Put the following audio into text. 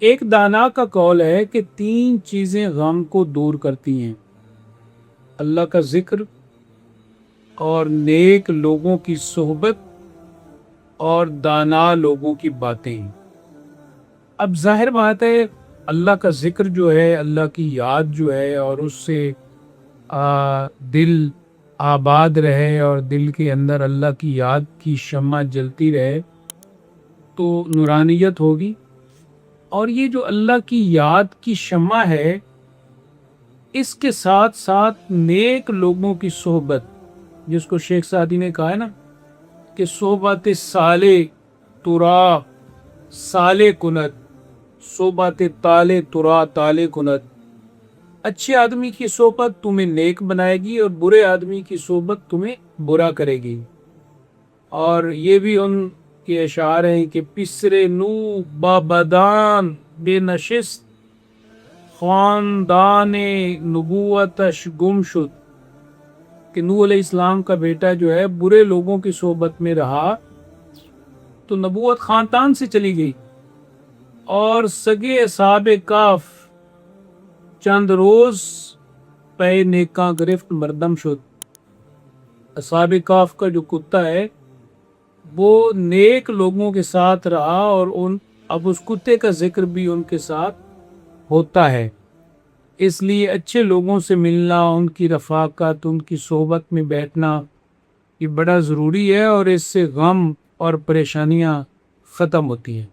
ایک دانا کا قول ہے کہ 3 چیزیں غم کو دور کرتی ہیں: اللہ کا ذکر اور نیک لوگوں کی صحبت اور دانا لوگوں کی باتیں۔ اب ظاہر بات ہے، اللہ کا ذکر جو ہے، اللہ کی یاد جو ہے، اور اس سے دل آباد رہے اور دل کے اندر اللہ کی یاد کی شمع جلتی رہے تو نورانیت ہوگی۔ اور یہ جو اللہ کی یاد کی شمع ہے، اس کے ساتھ ساتھ نیک لوگوں کی صحبت، جس کو شیخ سعدی نے کہا ہے نا کہ صحبت صالح ترا صالح کنت، صحبت طالع ترا طالع کنت۔ اچھے آدمی کی صحبت تمہیں نیک بنائے گی اور برے آدمی کی صحبت تمہیں برا کرے گی۔ اور یہ بھی ان کے اشعار ہیں کہ پسر نو بابدان بے نشست، خاندان نبوتش گم شد، کہ نوح علیہ السلام کا بیٹا جو ہے برے لوگوں کی صحبت میں رہا تو نبوت خاندان سے چلی گئی، اور سگے اصحاب کاف چند روز پے نیکاں گرفت مردم شد۔ اصحاب کاف کا جو کتا ہے وہ نیک لوگوں کے ساتھ رہا، اور اب اس کتے کا ذکر بھی ان کے ساتھ ہوتا ہے۔ اس لیے اچھے لوگوں سے ملنا، ان کی رفاقت، ان کی صحبت میں بیٹھنا یہ بڑا ضروری ہے، اور اس سے غم اور پریشانیاں ختم ہوتی ہیں۔